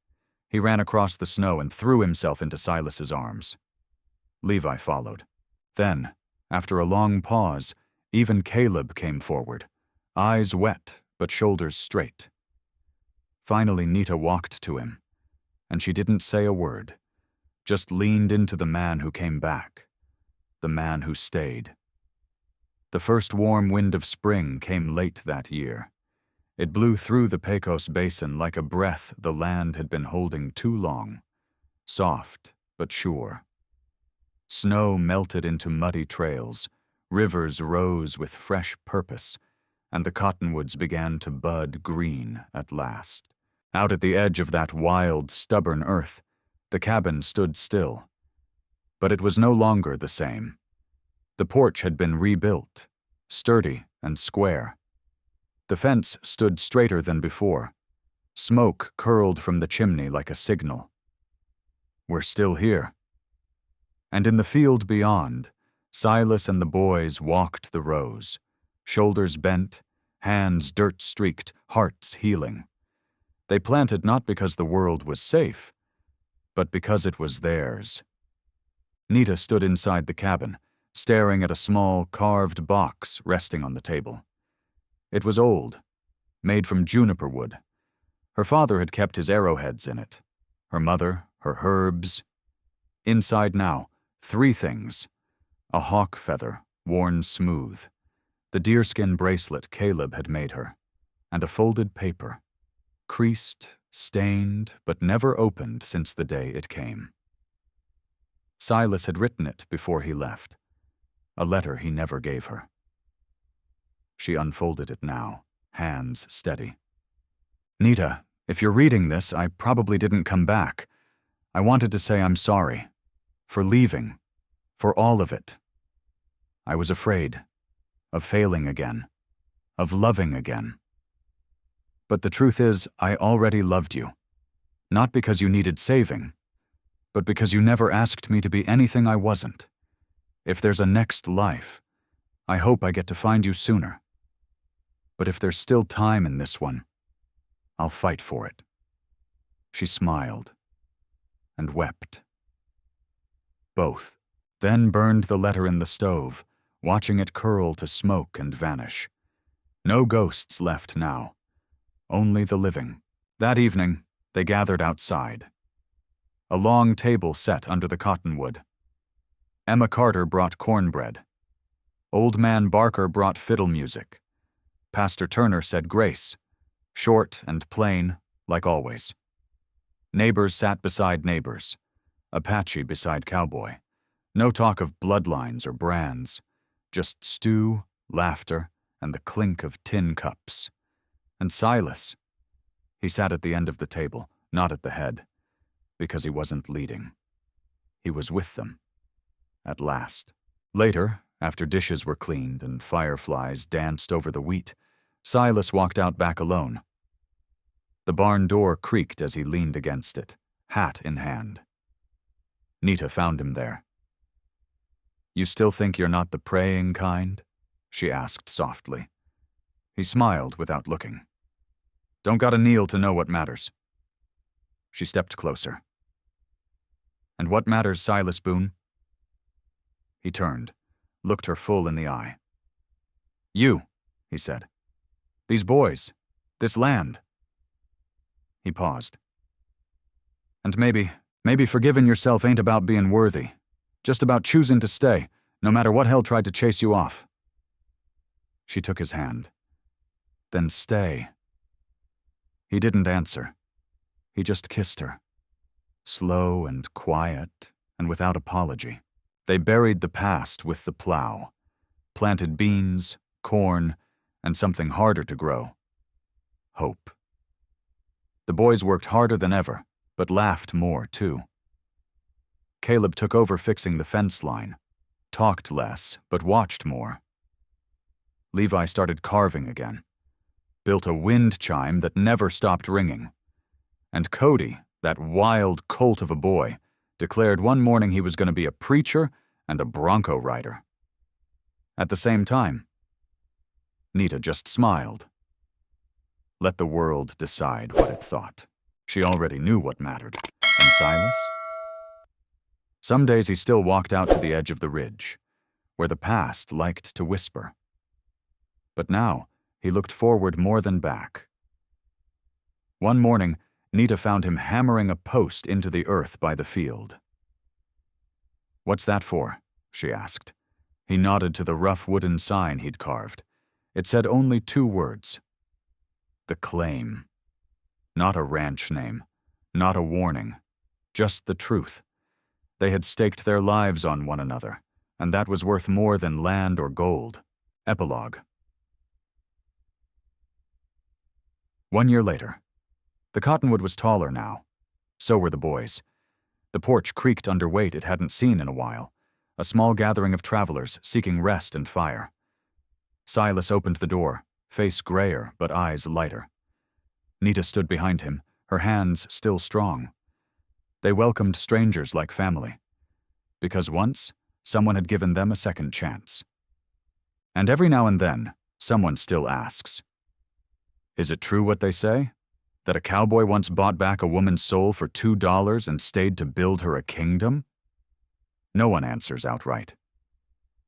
S1: He ran across the snow and threw himself into Silas's arms. Levi followed. Then, after a long pause, even Caleb came forward, eyes wet but shoulders straight. Finally, Nita walked to him, and she didn't say a word, just leaned into the man who came back, the man who stayed. The first warm wind of spring came late that year. It blew through the Pecos Basin like a breath the land had been holding too long, soft but sure. Snow melted into muddy trails, rivers rose with fresh purpose, and the cottonwoods began to bud green at last. Out at the edge of that wild, stubborn earth, the cabin stood still. But it was no longer the same. The porch had been rebuilt, sturdy and square. The fence stood straighter than before. Smoke curled from the chimney like a signal. We're still here. And in the field beyond, Silas and the boys walked the rows, shoulders bent, hands dirt-streaked, hearts healing. They planted not because the world was safe, but because it was theirs. Nita stood inside the cabin, staring at a small, carved box resting on the table. It was old, made from juniper wood. Her father had kept his arrowheads in it, her mother, her herbs. Inside now, 3 things: a hawk feather, worn smooth, the deerskin bracelet Caleb had made her, and a folded paper, creased, stained, but never opened since the day it came. Silas had written it before he left, a letter he never gave her. She unfolded it now, hands steady. "Nita, if you're reading this, I probably didn't come back. I wanted to say I'm sorry. For leaving. For all of it. I was afraid. Of failing again. Of loving again. But the truth is, I already loved you. Not because you needed saving, but because you never asked me to be anything I wasn't. If there's a next life, I hope I get to find you sooner. But if there's still time in this one, I'll fight for it." She smiled and wept. Both, then burned the letter in the stove, watching it curl to smoke and vanish. No ghosts left now, only the living. That evening, they gathered outside. A long table set under the cottonwood. Emma Carter brought cornbread. Old Man Barker brought fiddle music. Pastor Turner said grace, short and plain, like always. Neighbors sat beside neighbors, Apache beside Cowboy. No talk of bloodlines or brands, just stew, laughter, and the clink of tin cups. And Silas. He sat at the end of the table, not at the head, because he wasn't leading. He was with them. At last. Later, after dishes were cleaned and fireflies danced over the wheat, Silas walked out back alone. The barn door creaked as he leaned against it, hat in hand. Nita found him there. "You still think you're not the praying kind?" she asked softly. He smiled without looking. "Don't gotta kneel to know what matters." She stepped closer. "And what matters, Silas Boone?" He turned, looked her full in the eye. "You," he said. "These boys. This land." He paused. "And maybe forgiving yourself ain't about being worthy. Just about choosing to stay, no matter what hell tried to chase you off." She took his hand. "Then stay." He didn't answer. He just kissed her. Slow and quiet, and without apology. They buried the past with the plow, planted beans, corn, and something harder to grow. Hope. The boys worked harder than ever, but laughed more, too. Caleb took over fixing the fence line, talked less, but watched more. Levi started carving again, built a wind chime that never stopped ringing. And Cody, that wild colt of a boy, declared one morning he was going to be a preacher and a bronco rider. At the same time, Nita just smiled. Let the world decide what it thought. She already knew what mattered. And Silas? Some days he still walked out to the edge of the ridge, where the past liked to whisper. But now, he looked forward more than back. One morning, Nita found him hammering a post into the earth by the field. "What's that for?" she asked. He nodded to the rough wooden sign he'd carved. It said only 2 words. The Claim. Not a ranch name, not a warning, just the truth. They had staked their lives on one another, and that was worth more than land or gold. Epilogue. 1 year later. The cottonwood was taller now. So were the boys. The porch creaked under weight it hadn't seen in a while, a small gathering of travelers seeking rest and fire. Silas opened the door, face grayer but eyes lighter. Nita stood behind him, her hands still strong. They welcomed strangers like family, because once someone had given them a second chance. And every now and then, someone still asks, "Is it true what they say? That a cowboy once bought back a woman's soul for $2 and stayed to build her a kingdom?" No one answers outright.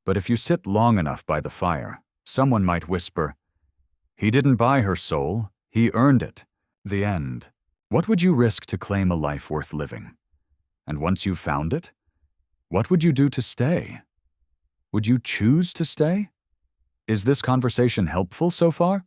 S1: But if you sit long enough by the fire, someone might whisper, "He didn't buy her soul, he earned it." The end. What would you risk to claim a life worth living? And once you've found it, what would you do to stay? Would you choose to stay? Is this conversation helpful so far?